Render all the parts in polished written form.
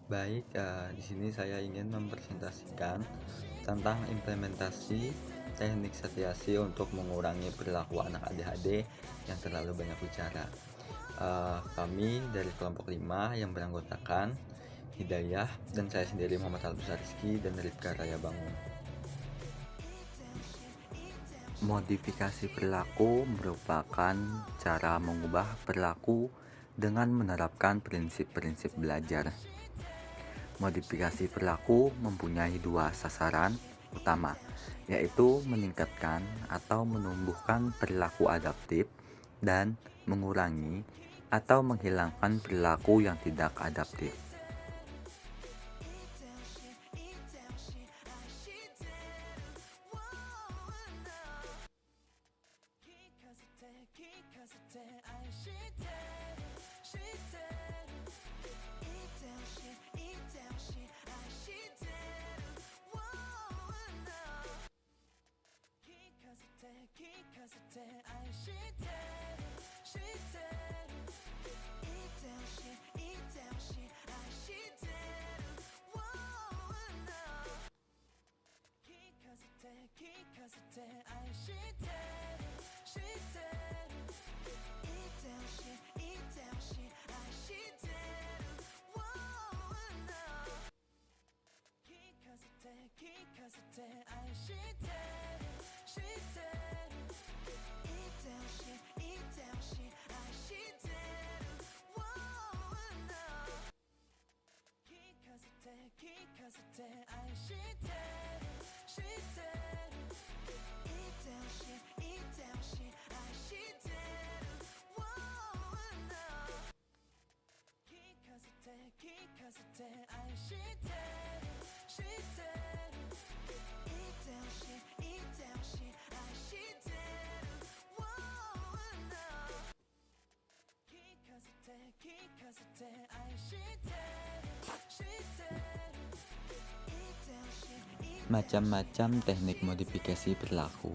Baik, di sini saya ingin mempresentasikan tentang implementasi teknik satiasi untuk mengurangi perilaku anak ADHD yang terlalu banyak bicara. Kami dari kelompok 5 yang beranggotakan Hidayah dan saya sendiri Muhammad Albusar Rizky dan Rifka Raya Bangun. Modifikasi perilaku merupakan cara mengubah perilaku dengan menerapkan prinsip-prinsip belajar. Modifikasi perilaku mempunyai dua sasaran utama, yaitu meningkatkan atau menumbuhkan perilaku adaptif dan mengurangi atau menghilangkan perilaku yang tidak adaptif. Macam-macam teknik modifikasi perilaku.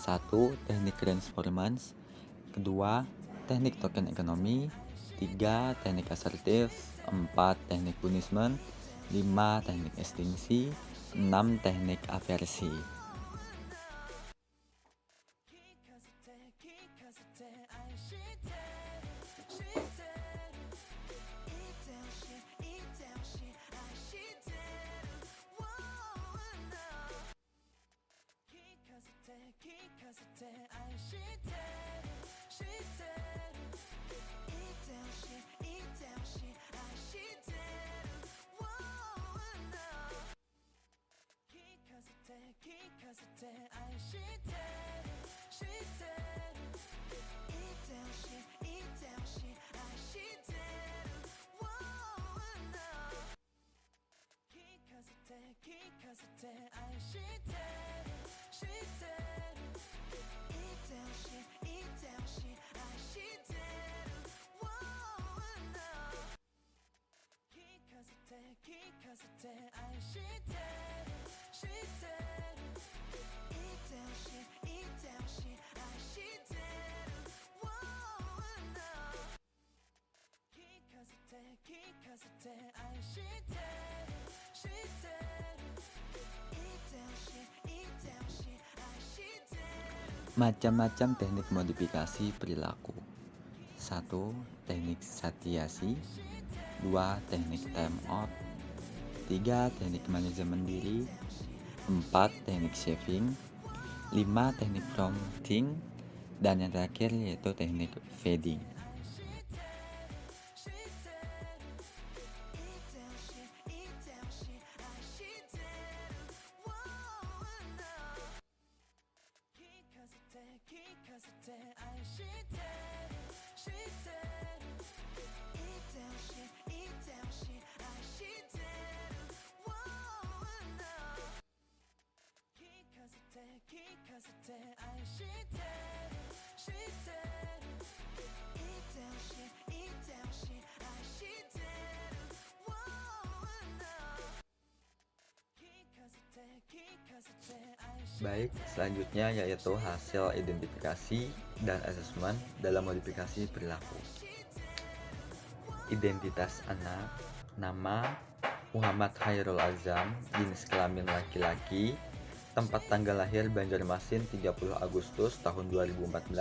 1. Teknik reinforcement. 2. Teknik token ekonomi. 3. Teknik asertif. 4. Teknik punishment. 5. Teknik ekstinksi. 6. Teknik aversi. Macam-macam teknik modifikasi perilaku. 1. Teknik satiasi. 2. Teknik time out. 3. Teknik manajemen diri. 4. Teknik shaving. 5. Teknik prompting. Dan yang terakhir yaitu teknik feeding. Baik, selanjutnya yaitu hasil identifikasi dan asesmen dalam modifikasi perilaku. Identitas anak, nama, Muhammad Khairul Azam, jenis kelamin laki-laki, tempat tanggal lahir Banjarmasin 30 Agustus tahun 2014,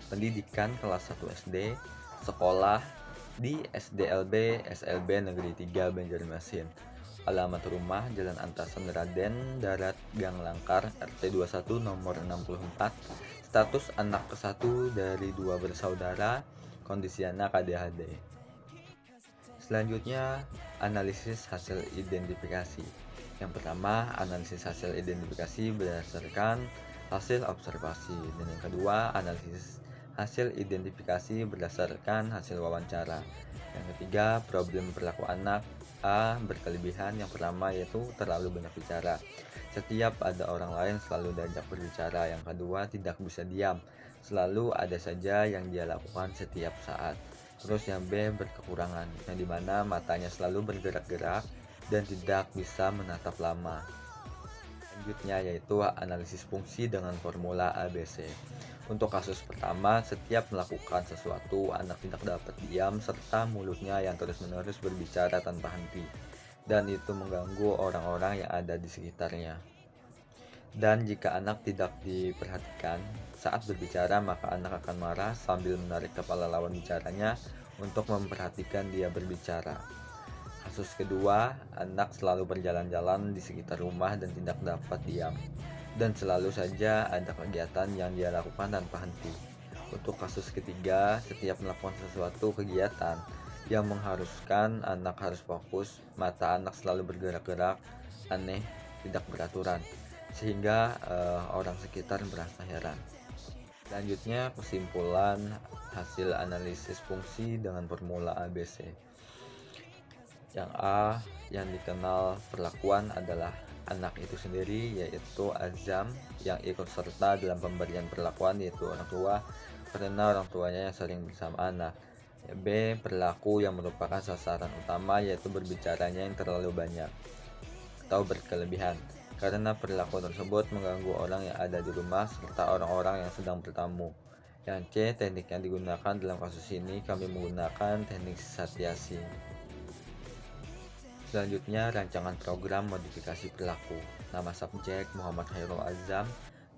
pendidikan kelas 1 SD, sekolah di SDLB SLB Negeri 3 Banjarmasin. Alamat rumah Jalan Antasan Raden Darat Gang Langkar RT 21 nomor 64. Status anak ke-1 dari 2 bersaudara. Kondisi anak ADHD. Selanjutnya, analisis hasil identifikasi. Yang pertama, analisis hasil identifikasi berdasarkan hasil observasi, dan yang kedua, analisis hasil identifikasi berdasarkan hasil wawancara. Yang ketiga, problem perilaku anak. A. Berkelebihan. Yang pertama yaitu terlalu banyak bicara. Setiap ada orang lain selalu diajak berbicara. Yang kedua, tidak bisa diam. Selalu ada saja yang dia lakukan setiap saat. Terus yang B, berkekurangan, yang dimana matanya selalu bergerak-gerak dan tidak bisa menatap lama. Selanjutnya yaitu analisis fungsi dengan formula ABC. Untuk kasus pertama, setiap melakukan sesuatu, anak tidak dapat diam serta mulutnya yang terus-menerus berbicara tanpa henti, dan itu mengganggu orang-orang yang ada di sekitarnya. Dan jika anak tidak diperhatikan saat berbicara, maka anak akan marah sambil menarik kepala lawan bicaranya untuk memperhatikan dia berbicara. Kasus kedua, anak selalu berjalan-jalan di sekitar rumah dan tidak dapat diam, dan selalu saja ada kegiatan yang dia lakukan tanpa henti. Untuk kasus ketiga, setiap melakukan sesuatu kegiatan yang mengharuskan anak harus fokus, mata anak selalu bergerak-gerak, aneh, tidak beraturan, sehingga orang sekitar merasa heran. Selanjutnya, kesimpulan hasil analisis fungsi dengan formula ABC. Yang A, yang dikenal perlakuan adalah anak itu sendiri, yaitu Azam, yang ikut serta dalam pemberian perlakuan yaitu orang tua, karena orang tuanya yang sering bersama anak. B, perilaku yang merupakan sasaran utama, yaitu berbicaranya yang terlalu banyak atau berkelebihan, karena perilaku tersebut mengganggu orang yang ada di rumah serta orang-orang yang sedang bertamu. Yang C, teknik yang digunakan dalam kasus ini, kami menggunakan teknik satiasi. Selanjutnya, rancangan program modifikasi perilaku. Nama subjek Muhammad Khairul Azam.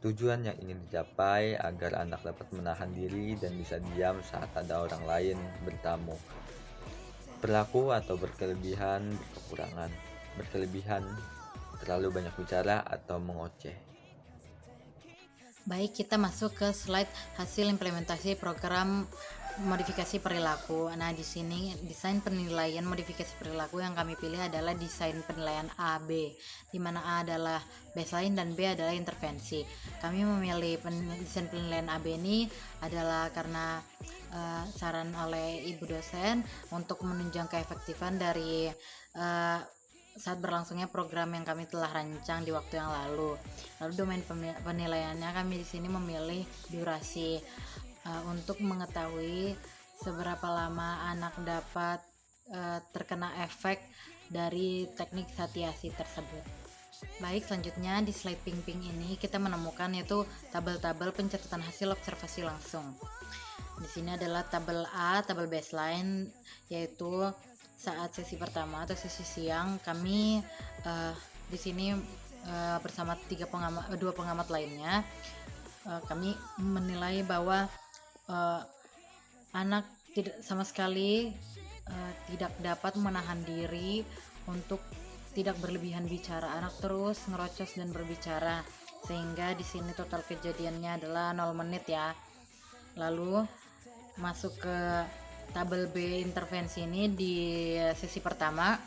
Tujuan yang ingin dicapai agar anak dapat menahan diri dan bisa diam saat ada orang lain bertamu. Perilaku atau berkelebihan, berkekurangan. Berkelebihan, terlalu banyak bicara atau mengoceh. Baik, kita masuk ke slide hasil implementasi program modifikasi perilaku. Nah, di sini desain penilaian modifikasi perilaku yang kami pilih adalah desain penilaian A, B, di mana A adalah baseline dan B adalah intervensi. Kami memilih desain penilaian AB ini adalah karena saran oleh ibu dosen untuk menunjang keefektifan dari saat berlangsungnya program yang kami telah rancang di waktu yang lalu. Lalu domain penilaiannya kami di sini memilih durasi untuk mengetahui seberapa lama anak dapat terkena efek dari teknik satiasi tersebut. Baik, selanjutnya di slide pink ini kita menemukan yaitu tabel-tabel pencatatan hasil observasi langsung. Di sini adalah tabel A, tabel baseline, yaitu saat sesi pertama atau sesi siang kami di sini bersama dua pengamat lainnya kami menilai bahwa anak tidak sama sekali tidak dapat menahan diri untuk tidak berlebihan bicara. Anak terus ngerocos dan berbicara, sehingga di sini total kejadiannya adalah 0 menit ya. Lalu masuk ke tabel B intervensi ini di sesi pertama,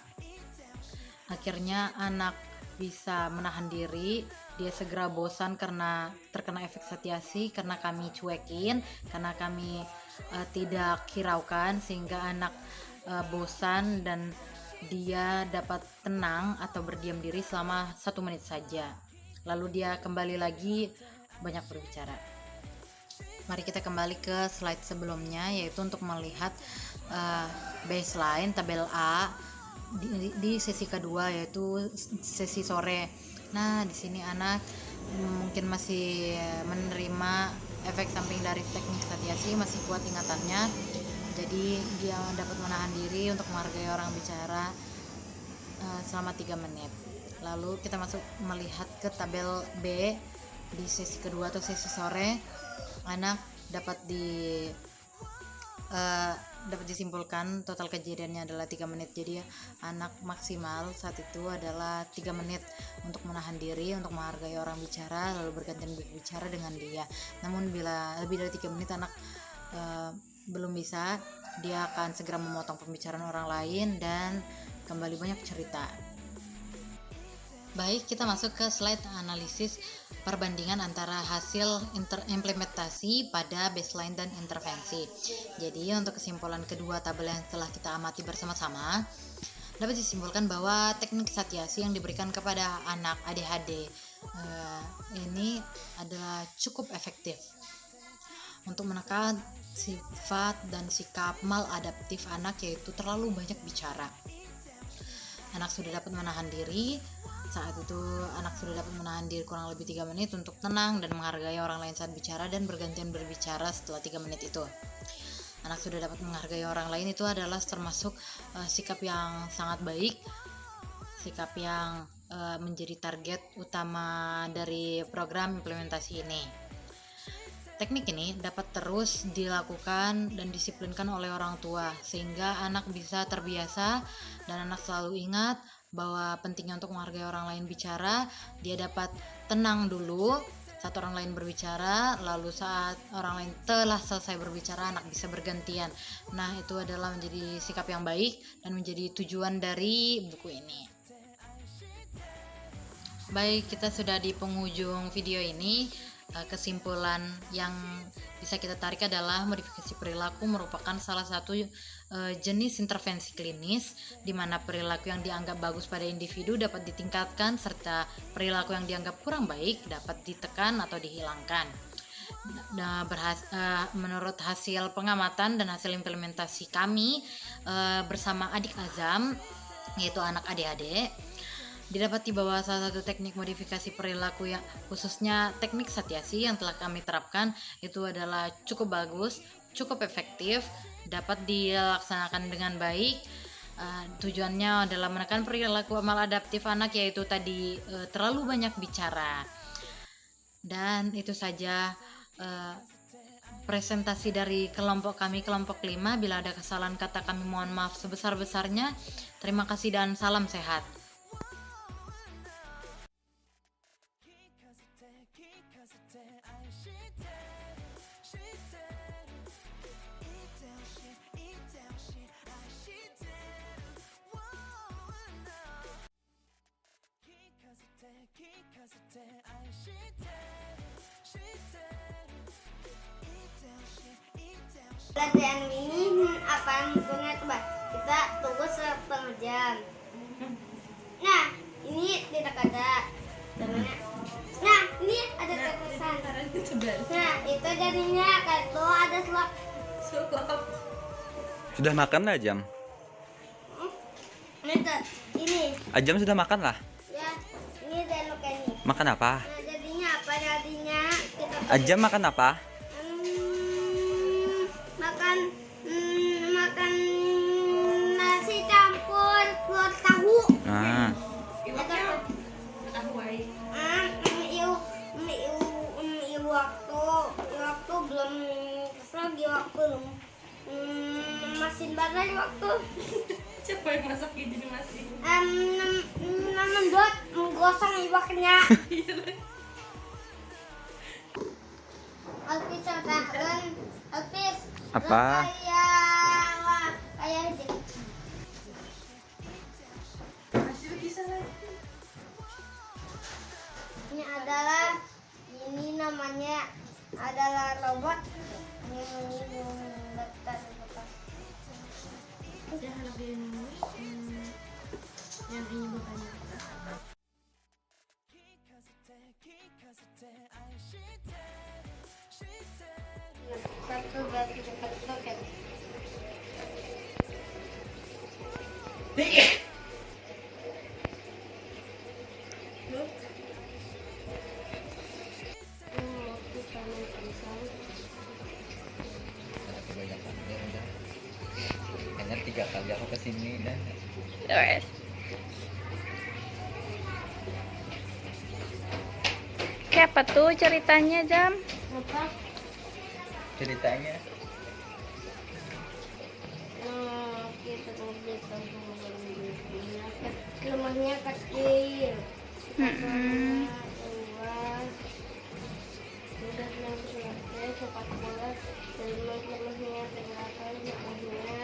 akhirnya anak bisa menahan diri, dia segera bosan karena terkena efek satiasi, karena kami cuekin, karena kami tidak hiraukan, sehingga anak bosan dan dia dapat tenang atau berdiam diri selama 1 menit saja, lalu dia kembali lagi banyak berbicara. Mari kita kembali ke slide sebelumnya, yaitu untuk melihat baseline tabel A di sesi kedua, yaitu sesi sore. Nah, di sini anak mungkin masih menerima efek samping dari teknik satiasi, masih kuat ingatannya, jadi dia dapat menahan diri untuk menghargai orang bicara. selama 3 menit. Lalu kita masuk melihat ke tabel B di sesi kedua atau sesi sore. Anak dapat disimpulkan total kejadiannya adalah 3 menit. Jadi anak maksimal saat itu adalah 3 menit untuk menahan diri, untuk menghargai orang bicara, lalu bergantian berbicara dengan dia. Namun bila lebih dari 3 menit anak belum bisa, dia akan segera memotong pembicaraan orang lain dan kembali banyak cerita. Baik, kita masuk ke slide analisis perbandingan antara hasil implementasi pada baseline dan intervensi. Jadi untuk kesimpulan kedua tabel yang telah kita amati bersama-sama, dapat disimpulkan bahwa teknik Satyasi yang diberikan kepada anak ADHD ini adalah cukup efektif untuk menekan sifat dan sikap maladaptif anak, yaitu terlalu banyak bicara. Anak sudah dapat menahan diri. Saat itu anak sudah dapat menahan diri kurang lebih 3 menit untuk tenang dan menghargai orang lain saat bicara dan bergantian berbicara setelah 3 menit itu. Anak sudah dapat menghargai orang lain itu adalah termasuk sikap yang sangat baik, sikap yang menjadi target utama dari program implementasi ini. Teknik ini dapat terus dilakukan dan disiplinkan oleh orang tua sehingga anak bisa terbiasa dan anak selalu ingat bahwa pentingnya untuk menghargai orang lain bicara. Dia dapat tenang dulu saat orang lain berbicara, lalu saat orang lain telah selesai berbicara anak bisa bergantian. Nah, itu adalah menjadi sikap yang baik dan menjadi tujuan dari buku ini. Baik, kita sudah di penghujung video ini. Kesimpulan yang bisa kita tarik adalah modifikasi perilaku merupakan salah satu jenis intervensi klinis di mana perilaku yang dianggap bagus pada individu dapat ditingkatkan serta perilaku yang dianggap kurang baik dapat ditekan atau dihilangkan. Nah, menurut hasil pengamatan dan hasil implementasi kami bersama adik Azam, yaitu anak ADHD, didapati bahwa salah satu teknik modifikasi perilaku yang khususnya teknik Satyasi yang telah kami terapkan itu adalah cukup bagus, cukup efektif, dapat dilaksanakan dengan baik. Tujuannya adalah menekan perilaku maladaptif anak, yaitu tadi terlalu banyak bicara. Dan itu saja presentasi dari kelompok kami, kelompok 5. Bila ada kesalahan kata kami mohon maaf sebesar-besarnya. Terima kasih dan salam sehat. Latihan ini apa bukunya, coba kita tunggu setengah jam. Nah, ini tidak ada namanya. Nah, ini ada tulisan. Nah, itu jadinya kalau ada slot. Sudah makan lah Ajam? Ini. Ajam sudah makan lah? Ya, ini dan ini. Makan apa? Nah, jadinya apa? Jadinya kita Ajam makan apa? makan nasi campur telur tahu. Nah, waktu belum lagi waktu masin badai waktu. Siapa yang masak gini masih? Buat menggosong iwaknya. Alpis ceritakan, Alpis. Apa? Kayak aja. Masih bisa lagi. Ini namanya adalah robot. Ini Jangan lebih yang ini bukannya. satu berarti dekat loket. Kayaknya 3 kali aku kesini dan Yes. Siapa tuh ceritanya, Jam? Apa? Ceritanya Kita tunggu rumahnya kecil. Mm-mm. Luas. Sudah selesai sepak bola dan rumahnya pergerakan sepak bola